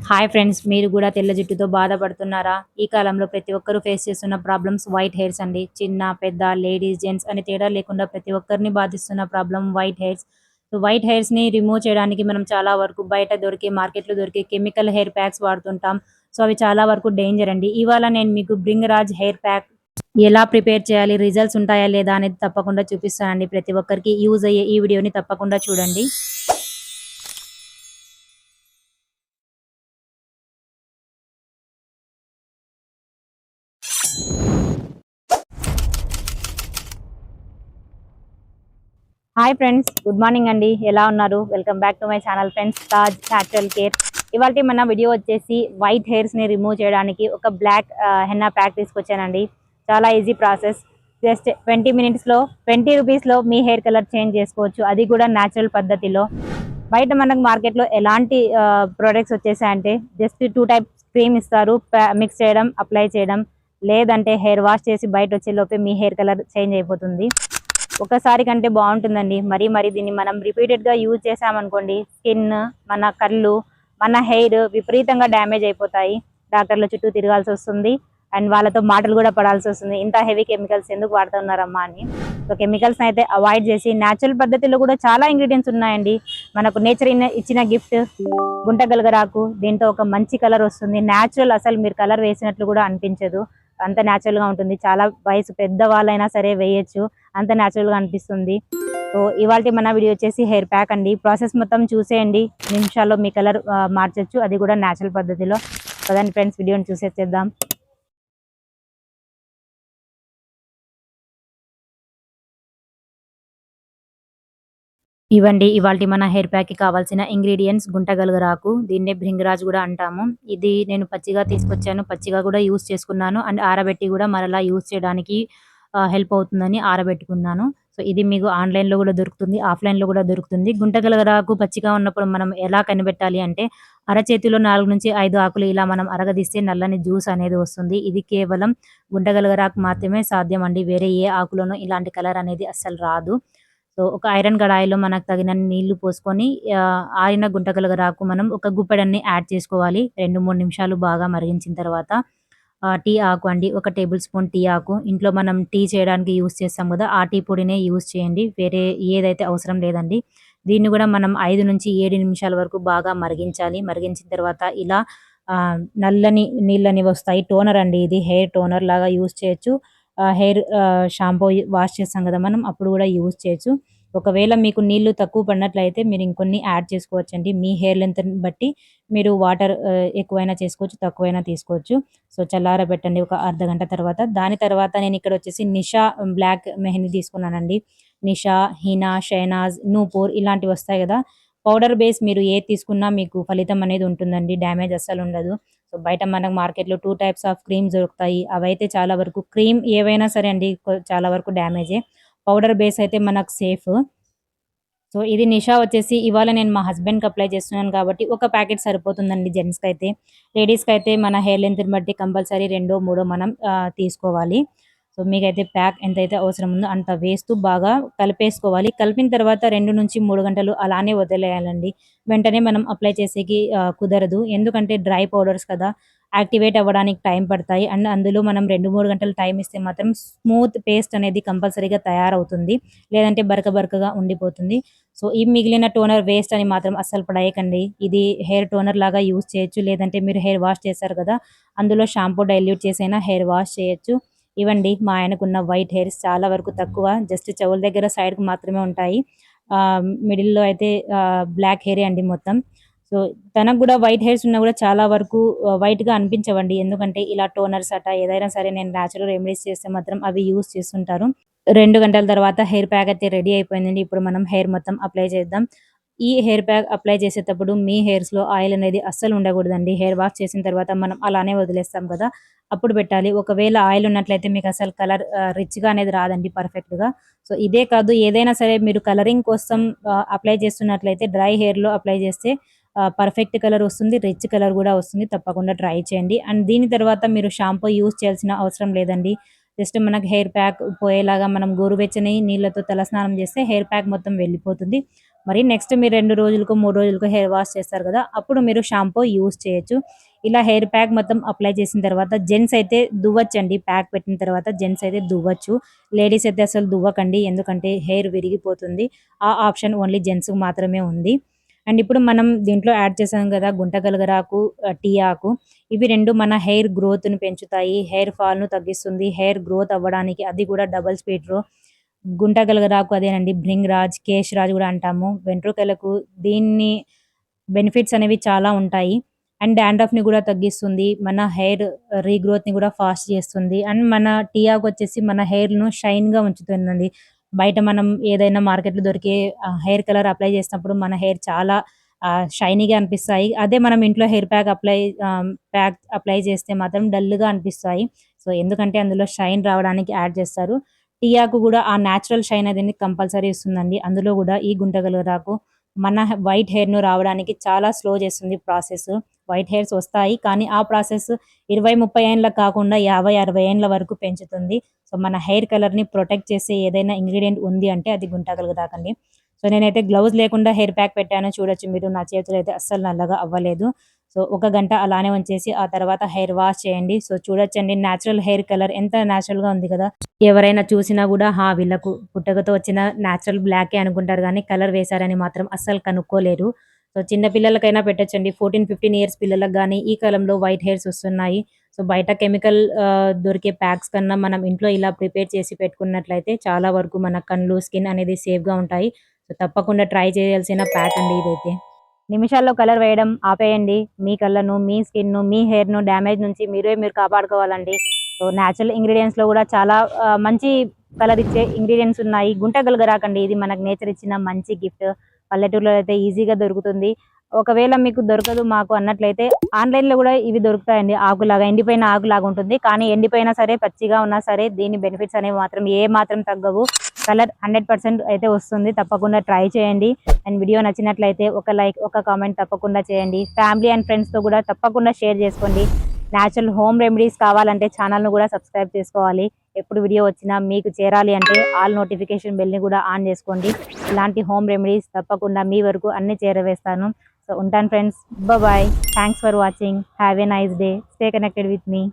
Hi friends, మీరు కూడా తెల్ల జుట్టుతో బాధపడుతున్నారా? ఈ కాలంలో ప్రతి ఒక్కరూ ఫేస్ చేస్తున్న ప్రాబ్లమ్స్ వైట్ హెయిర్స్ అండి. చిన్న, పెద్ద, లేడీస్, జెంట్స్ అని తేడా లేకుండా ప్రతి ఒక్కరిని బాధిస్తున్న problem white hairs. So white హెయిర్స్‌ని రిమూవ్ చేయడానికి మనం చాలా వరకు బయట దొరికే మార్కెట్‌లో దొరికే కెమికల్ హెయిర్ ప్యాక్స్ వాడుతుంటాం. సో అవి చాలా వరకు డేంజర్ అండి. ఇవాళ నేను మీకు భృంగరాజ్ హెయిర్ ప్యాక్ ఎలా ప్రిపేర్ చేయాలి, రిజల్ట్స్ ఉంటాయా లేదా అనేది తప్పకుండా చూపిస్తానండి. ప్రతి ఒక్కరికి యూజ్ అయ్యే ఈ వీడియోని తప్పకుండా చూడండి. హాయ్ ఫ్రెండ్స్, గుడ్ మార్నింగ్ అండి. ఎలా ఉన్నారు? Welcome back to my channel friends, Taj natural care. ఇవాల్టి మన వీడియో వచ్చేసి వైట్ హెయిర్స్ని రిమూవ్ చేయడానికి ఒక బ్లాక్ హెన్నా ప్యాక్ తీసుకొచ్చానండి. చాలా ఈజీ ప్రాసెస్. జస్ట్ 20 మినిట్స్లో 20 రూపీస్లో మీ హెయిర్ కలర్ చేంజ్ చేసుకోవచ్చు, అది కూడా న్యాచురల్ పద్ధతిలో. బయట మనకు మార్కెట్లో ఎలాంటి ప్రోడక్ట్స్ వచ్చేసాయంటే జస్ట్ 2 టైప్స్ క్రీమ్ ఇస్తారు, మిక్స్ చేయడం, అప్లై చేయడం. లేదంటే హెయిర్ వాష్ చేసి బయట వచ్చే లోపే మీ హెయిర్ కలర్ చేంజ్ అయిపోతుంది. ఒకసారి కంటే బాగుంటుందండి. మరీ దీన్ని మనం రిపీటెడ్గా యూజ్ చేసామనుకోండి, స్కిన్, మన కళ్ళు, మన హెయిర్ విపరీతంగా డ్యామేజ్ అయిపోతాయి. డాక్టర్ల చుట్టూ తిరగాల్సి వస్తుంది అండ్ వాళ్ళతో మాటలు కూడా పడాల్సి వస్తుంది, ఇంత హెవీ కెమికల్స్ ఎందుకు వాడుతున్నారమ్మా అని. సో కెమికల్స్ అయితే అవాయిడ్ చేసి న్యాచురల్ పద్ధతిలో కూడా చాలా ఇంగ్రీడియంట్స్ ఉన్నాయండి. మనకు నేచర్ ఇచ్చిన గిఫ్ట్ గుంటగలగరాకు. దీంతో ఒక మంచి కలర్ వస్తుంది. న్యాచురల్, అసలు మీరు కలర్ వేసినట్లు కూడా అనిపించదు, అంత న్యాచురల్ గా ఉంటుంది. చాలా వయసు పెద్ద వాళ్ళైనా సరే వేయచ్చు, అంత న్యాచురల్ గా అనిపిస్తుంది. సో ఇవాళ మన వీడియో వచ్చేసి హెయిర్ ప్యాక్ అండి. ప్రాసెస్ మొత్తం చూసేయండి, నిమిషాల్లో మీ కలర్ మార్చచ్చు, అది కూడా న్యాచురల్ పద్ధతిలో. కదండి ఫ్రెండ్స్, వీడియోని చూసేద్దాం. ఇవ్వండి ఇవాల్టి మన హెయిర్ ప్యాక్కి కావాల్సిన ఇంగ్రీడియంట్స్. గుంటగలగరాకు, దీన్నే భృంగరాజ్ కూడా అంటాము. ఇది నేను పచ్చిగా తీసుకొచ్చాను, పచ్చిగా కూడా యూస్ చేసుకున్నాను అండ్ ఆరబెట్టి కూడా మరలా యూస్ చేయడానికి హెల్ప్ అవుతుందని ఆరబెట్టుకున్నాను. సో ఇది మీకు ఆన్లైన్లో కూడా దొరుకుతుంది, ఆఫ్లైన్లో కూడా దొరుకుతుంది. గుంటగలగరాకు పచ్చిగా ఉన్నప్పుడు మనం ఎలా కనిపెట్టాలి అంటే, అరచేతిలో 4 నుంచి 5 ఆకులు ఇలా మనం అరగదీస్తే నల్లని జ్యూస్ అనేది వస్తుంది. ఇది కేవలం గుంటగలగరాకు మాత్రమే సాధ్యం అండి, వేరే ఏ ఆకులోనూ ఇలాంటి కలర్ అనేది అస్సలు రాదు. సో ఒక ఐరన్ కడాయిలో మనకు తగినన్ని నీళ్లు పోసుకొని ఆరిన గుంటగలగరాకు మనం ఒక గుప్పెడన్ని యాడ్ చేసుకోవాలి. 2-3 నిమిషాలు బాగా మరిగించిన తర్వాత టీ ఆకు అండి, 1 టేబుల్ స్పూన్ టీ ఆకు. ఇంట్లో మనం టీ చేయడానికి యూజ్ చేస్తాం కదా, ఆ టీ పొడినే యూజ్ చేయండి, వేరే ఏదైతే అవసరం లేదండి. దీన్ని కూడా మనం 5-7 నిమిషాల వరకు బాగా మరిగించాలి. మరిగించిన తర్వాత ఇలా నల్లని నీళ్ళని వస్తాయి. టోనర్ అండి ఇది, హెయిర్ టోనర్ లాగా యూజ్ చేయొచ్చు. హెయిర్ షాంపూ వాష్ చేస్తాం కదా మనం, అప్పుడు కూడా యూజ్ చేయొచ్చు. ఒకవేళ మీకు నీళ్లు తక్కువ పడినట్లయితే మీరు ఇంకొన్ని యాడ్ చేసుకోవచ్చండి. మీ హెయిర్ లెంత్‌ని బట్టి మీరు వాటర్ ఎక్కువైనా చేసుకోవచ్చు, తక్కువైనా తీసుకోవచ్చు. సో చల్లారబెట్టండి ఒక అర్ధగంట తర్వాత. దాని తర్వాత నేను ఇక్కడ వచ్చేసి నిషా బ్లాక్ మెహందీ తీసుకున్నానండి. నిషా, హినా, షెహనాజ్, నూపూర్ ఇలాంటివి వస్తాయి కదా. పౌడర్ బేస్ మీరు ఏది తీసుకున్నా మీకు ఫలితం అనేది ఉంటుందండి, డ్యామేజ్ అస్సలు ఉండదు. సో బయట మనకు మార్కెట్‌లో 2 టైప్స్ ఆఫ్ క్రీమ్స్ దొరుకుతాయి. అవైతే చాలా వరకు, క్రీమ్ ఏవైనా సరే అండి, చాలా వరకు డ్యామేజే. పౌడర్ బేస్ అయితే మనకు సేఫ్. సో ఇది నిషా వచ్చేసి ఇవాళ నేను మా హస్బెండ్‌కి అప్లై చేస్తున్నాను కాబట్టి ఒక ప్యాకెట్ సరిపోతుందండి జెంట్స్‌కైతే. లేడీస్‌కైతే మన హెయిర్ లెంత్‌ని బట్టి కంపల్సరీ రెండో, మూడో మనం తీసుకోవాలి. సో మీకైతే ప్యాక్ ఎంతైతే అవసరం ఉందో అంత వేస్తూ బాగా కలిపేసుకోవాలి. కలిపిన తర్వాత 2-3 గంటలు అలానే వదిలేయాలండి. వెంటనే మనం అప్లై చేసేకి కుదరదు, ఎందుకంటే డ్రై పౌడర్స్ కదా, యాక్టివేట్ అవ్వడానికి టైం పడతాయి. అండ్ అందులో మనం 2-3 గంటలు టైం ఇస్తే మాత్రం స్మూత్ పేస్ట్ అనేది కంపల్సరీగా తయారవుతుంది, లేదంటే బరకగా ఉండిపోతుంది. సో ఈ మిగిలిన టోనర్ వేస్ట్ అని మాత్రం అస్సలు పడేయకండి. ఇది హెయిర్ టోనర్ లాగా యూజ్ చేయొచ్చు, లేదంటే మీరు హెయిర్ వాష్ చేశారు కదా, అందులో షాంపూ డైల్యూట్ చేసైనా హెయిర్ వాష్ చేయొచ్చు. ఇవండి మా ఆయనకున్న వైట్ హెయిర్స్, చాలా వరకు తక్కువ, జస్ట్ చెవుల దగ్గర సైడ్‌కి మాత్రమే ఉంటాయి. మిడిల్‌లో అయితే బ్లాక్ హెయిరే అండి మొత్తం. సో తనకు కూడా వైట్ హెయిర్స్ ఉన్నా కూడా చాలా వరకు వైట్‌గా అనిపించవండి, ఎందుకంటే ఇలా టోనర్స్ అట్టా ఏదైనా సరే నేను న్యాచురల్ రెమెడీస్ చేస్తే మాత్రం అవి యూజ్ చేస్తుంటారు. 2 గంటల తర్వాత హెయిర్ ప్యాక్ అయితే రెడీ అయిపోయిందండి. ఇప్పుడు మనం హెయిర్ మొత్తం అప్లై చేద్దాం. ఈ హెయిర్ ప్యాక్ అప్లై చేసేటప్పుడు మీ హెయిర్స్‌లో ఆయిల్ అనేది అస్సలు ఉండకూడదండి. హెయిర్ వాష్ చేసిన తర్వాత మనం అలానే వదిలేస్తాం కదా, అప్పుడు పెట్టాలి. ఒకవేళ ఆయిల్ ఉన్నట్లయితే మీకు అసలు కలర్ రిచ్‌గా అనేది రాదండి పర్ఫెక్ట్‌గా. సో ఇదే కాదు, ఏదైనా సరే మీరు కలరింగ్ కోసం అప్లై చేస్తున్నట్లయితే డ్రై హెయిర్‌లో అప్లై చేస్తే పర్ఫెక్ట్ కలర్ వస్తుంది, రిచ్ కలర్ కూడా వస్తుంది. తప్పకుండా ట్రై చేయండి. అండ్ దీని తర్వాత మీరు షాంపూ యూజ్ చేయాల్సిన అవసరం లేదండి. జస్ట్ మనకు హెయిర్ ప్యాక్ పోయేలాగా మనం గోరువెచ్చని నీళ్ళతో తలస్నానం చేస్తే హెయిర్ ప్యాక్ మొత్తం వెళ్ళిపోతుంది. మరి నెక్స్ట్ మీరు 2 రోజులకో, 3 రోజులకో హెయిర్ వాష్ చేస్తారు కదా! అప్పుడు మీరు షాంపూ యూజ్ చేయొచ్చు. ఇలా హెయిర్ ప్యాక్ మొత్తం అప్లై చేసిన తర్వాత జెంట్స్ అయితే దువ్వచ్చండి. ప్యాక్ పెట్టిన తర్వాత జెంట్స్ అయితే దువ్వచ్చు. లేడీస్ అయితే అసలు దువ్వకండి. ఎందుకంటే హెయిర్ విరిగిపోతుంది. ఆ ఆప్షన్ ఓన్లీ జెంట్స్‌కి మాత్రమే ఉంది. అండ్ ఇప్పుడు మనం దీంట్లో యాడ్ చేసాం కదా! గుంటగలగరాకు, టీ ఆకు. ఇవి 2 మన హెయిర్ గ్రోత్‌ని పెంచుతాయి. హెయిర్ ఫాల్‌ను తగ్గిస్తుంది. హెయిర్ గ్రోత్ అవ్వడానికి అది కూడా డబుల్ స్పీడ్‌లో. గుంటగలగరాకు అదేనండి భృంగరాజ్, కేశరాజ్ గూడా అంటాము. వెంట్రుకలకు దీన్ని బెనిఫిట్స్ అనేవి చాలా ఉంటాయి. అండ్ డాండ్రఫ్‌ని గూడా తగ్గిస్తుంది. మన హెయిర్ రీగ్రోత్‌ని గూడా ఫాస్ట్ చేస్తుంది. అండ్ మన టీ ఆకొచ్చేసి మన హెయిర్‌ను షైన్‌గా ఉంచుతుందండి. బయట మనం ఏదైనా మార్కెట్‌లో దొరికే హెయిర్ కలర్ అప్లై చేసినప్పుడు మన హెయిర్ చాలా షైనీగా అనిపిస్తాయి. అదే మనం ఇంట్లో హెయిర్ ప్యాక్ అప్లై చేస్తే మాత్రం డల్‌గా అనిపిస్తాయి. సో, ఎందుకంటే అందులో షైన్ రావడానికి యాడ్ చేస్తారు. టీ ఆకు గూడా ఆ నేచురల్ షైన్ అనేది కంపల్సరీ ఇస్తుందండి. అందులో గూడా ఈ గుంటగలగరాకు మన వైట్ హెయిర్‌ను రావడానికి చాలా స్లో చేస్తుంది ప్రాసెస్. వైట్ హెయిర్స్ వస్తాయి. కానీ ఆ ప్రాసెస్ 20, 30 ఏండ్లకు కాకుండా 50, 60 ఏండ్ల వరకు పెంచుతుంది. సో, మన హెయిర్ కలర్‌ని ప్రొటెక్ట్ చేసే ఏదైనా ఇంగ్రీడియెంట్ ఉంది అంటే అది గుంటగలగరాకండి. సో, నేనైతే గ్లౌస్ లేకుండా హెయిర్ ప్యాక్ పెట్టాను. చూడొచ్చు మీరు నా చేతులైతే అస్సలు నల్లగా అవ్వలేదు. సో, ఒక గంట అలానే ఉంచేసి ఆ తర్వాత హెయిర్ వాష్ చేయండి. సో, చూడొచ్చండి నేచురల్ హెయిర్ కలర్ ఎంత నేచురల్‌గా ఉంది కదా! ఎవరైనా చూసినా గూడా వీళ్ళకు పుట్టుకతో వచ్చిన నేచురల్ బ్లాకే అనుకుంటారు గానీ, కలర్ వేశారని మాత్రం అస్సలు కనుక్కోలేరు. సో, చిన్న పిల్లలకైనా పెట్టొచ్చండి. 14, 15 ఇయర్స్ పిల్లలకి గానీ, ఈ కాలంలో వైట్ హెయిర్స్ వస్తున్నాయి. సో, బయట కెమికల్ దొరికే ప్యాక్స్ కన్నా మనం ఇంట్లో ఇలా ప్రిపేర్ చేసి పెట్టుకున్నట్లయితే చాలా వరకు మన కళ్ళు, స్కిన్ అనేది సేఫ్‌గా ఉంటాయి. సో, తప్పకుండా ట్రై చేయాల్సిన ప్యాక్ అండి ఇదైతే. నిమిషాల్లో కలర్ వేయడం ఆపేయండి. మీ కళ్ళను, మీ స్కిన్‌ను, మీ హెయిర్‌ను డ్యామేజ్ నుంచి మీరు కాపాడుకోవాలండి. సో, నేచురల్ ఇంగ్రీడియెంట్స్‌లో గూడా చాలా మంచి కలర్ ఇచ్చే ఇంగ్రీడియెంట్స్ ఉన్నాయి. గుంట గలగరాకండి ఇది మనకు నేచర్ ఇచ్చిన మంచి గిఫ్ట్. పల్లెటూరులో అయితే ఈజీగా దొరుకుతుంది. ఒకవేళ మీకు దొరకదు మాకు అన్నట్లయితే ఆన్‌లైన్‌లో గూడా ఇవి దొరుకుతాయండి. ఆకులాగా ఎండిపోయిన ఆకులాగా ఉంటుంది. కానీ ఎండిపోయినా సరే, పచ్చిగా ఉన్నా సరే దీని బెనిఫిట్స్ అనేవి మాత్రం ఏ మాత్రం తగ్గవు. కలర్ 100% అయితే వస్తుంది. తప్పకుండా ట్రై చేయండి. అండ్ వీడియో నచ్చినట్లయితే ఒక లైక్, ఒక కామెంట్ తప్పకుండా చేయండి. ఫ్యామిలీ అండ్ ఫ్రెండ్స్‌తో కూడా తప్పకుండా షేర్ చేసుకోండి. నేచురల్ హోమ్ రెమెడీస్ కావాలంటే ఛానల్‌ను కూడా సబ్స్క్రైబ్ చేసుకోవాలి. ఎప్పుడు వీడియో వచ్చినా మీకు చేరాలి అంటే ఆల్ నోటిఫికేషన్ బెల్‌ని కూడా ఆన్ చేసుకోండి. ఇలాంటి హోమ్ రెమెడీస్ తప్పకుండా మీ వరకు అన్నీ చేరవేస్తాను. సో ఉంటాను friends. Bye. Thanks for watching. Have a nice day. Stay connected with me.